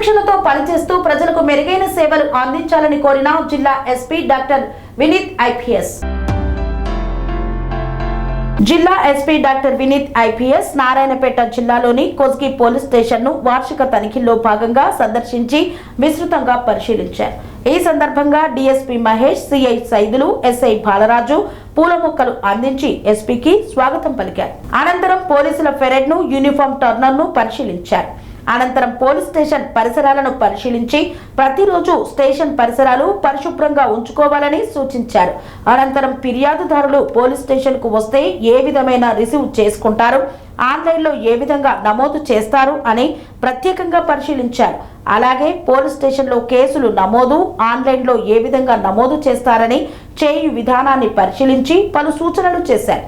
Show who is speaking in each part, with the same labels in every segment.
Speaker 1: క్రమశిక్షణతో పనిచేస్తూ ప్రజలకు మెరుగైన సేవలు అందించాలని కోరిన జిల్లా ఎస్పీ డాక్టర్ వినీత్ ఐపీఎస్. జిల్లా SP doctor Vineeth IPS Narayanpet జిల్లాలోని కోస్గి పోలీస్ స్టేషన్ ను వార్షిక తనిఖీల్లో భాగంగా సందర్శించి విస్తృతంగా పరిశీలించారు. ఈ సందర్భంగా DSP Mahesh, CI Saidulu, SI Balaraju పూల మొక్కలు అందించి ఎస్పీకి స్వాగతం పలికారు. అనంతరం పోలీసుల పెరేడ్ ను, యూనిఫామ్ టర్నర్ ను పరిశీలించారు. అనంతరం పోలీస్ స్టేషన్ పరిసరాలను పరిశీలించి ప్రతిరోజు స్టేషన్ పరిసరాలు పరిశుభ్రంగా ఉంచుకోవాలని సూచించారు. అనంతరం ఫిర్యాదుదారులు పోలీస్ స్టేషన్ కు వస్తే ఏ విధమైన రిసీవ్ చేసుకుంటారు, ఆన్లైన్లో ఏ విధంగా నమోదు చేస్తారు అని ప్రత్యేకంగా పరిశీలించారు. అలాగే పోలీస్ స్టేషన్లో కేసులు నమోదు, ఆన్లైన్లో ఏ విధంగా నమోదు చేస్తారని చేయు విధానాన్ని పరిశీలించి పలు సూచనలు చేశారు.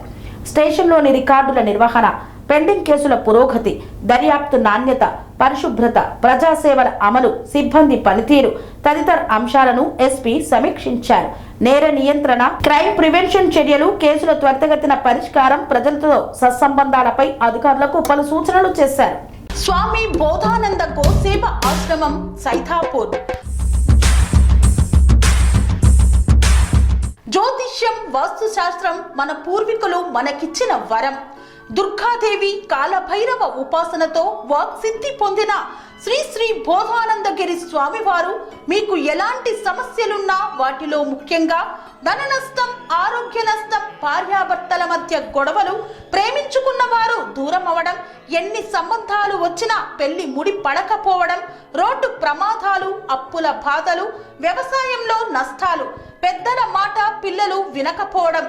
Speaker 1: స్టేషన్లోని రికార్డుల నిర్వహణ, పెండింగ్ కేసుల పురోగతి, దర్యాప్తు నాణ్యత, పరిశుభ్రత, ప్రజాసేవల అమలు, సిబ్బంది పనితీరు తదితర అంశాలను ఎస్పీ సమీక్షించారు. నేర నియంత్రణ, క్రైమ్ ప్రివెన్షన్ చర్యలు, కేసుల త్వరితగతిన పరిష్కారం, ప్రజలతో సత్సంబంధాలపై అధికారులకు పలు సూచనలు చేశారు.
Speaker 2: స్వామి బోధానంద గోసేవ ఆశ్రమం, సైథాపూర్. జ్యోతిష్యం, వాస్తు శాస్త్రం మన పూర్వీకులు మనకిచ్చిన వరం. దుర్గాదేవి, కాలభైరవ ఉపాసనతో వాక్సిద్ధి పొందిన శ్రీ శ్రీ బోధానందగిరి స్వామివారు మీకు ఎలాంటి సమస్యలున్నా, వాటిలో ముఖ్యంగా ధన నష్టం, ఆరోగ్య నష్టం, భార్యాభర్తల మధ్య గొడవలు, ప్రేమించుకున్న వారు దూరం అవడం, ఎన్ని సంబంధాలు వచ్చినా పెళ్లి ముడి పడకపోవడం, రోడ్డు ప్రమాదాలు, అప్పుల బాధలు, వ్యవసాయంలో నష్టాలు, పెద్దల మాట పిల్లలు వినకపోవడం,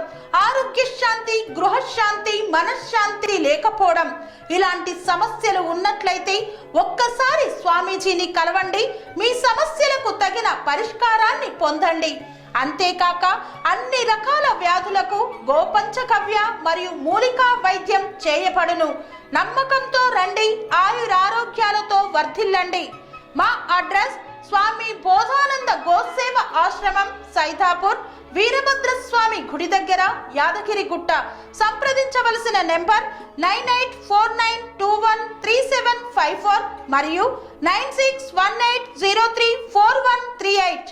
Speaker 2: ఆరోగ్య శాంతి, గృహశాంతి, మనశ్శాంతి లేకపోవడం, ఇలాంటి సమస్యలు ఉన్నట్లయితే ఒక్కసారి స్వామీజీని కలవండి. మీ సమస్యలకు తగిన పరిష్కారాన్ని పొందండి. అంతేకాక అన్ని రకాల వ్యాధులకు గోపంచకవ్య మరియు మూలికా వైద్యం చేయబడును. నమ్మకంతో రండి, ఆయురారోగ్యాలతో వర్ధిల్లండి. మా అడ్రస్ స్వామి బోధానంద గోసేవ ఆశ్రమం, సైథాపూర్, వీరభద్రస్వామి గుడి దగ్గర, యాదగిరిగుట్ట. సంప్రదించవలసిన నెంబర్ 9849213754 మరియు 9618034138.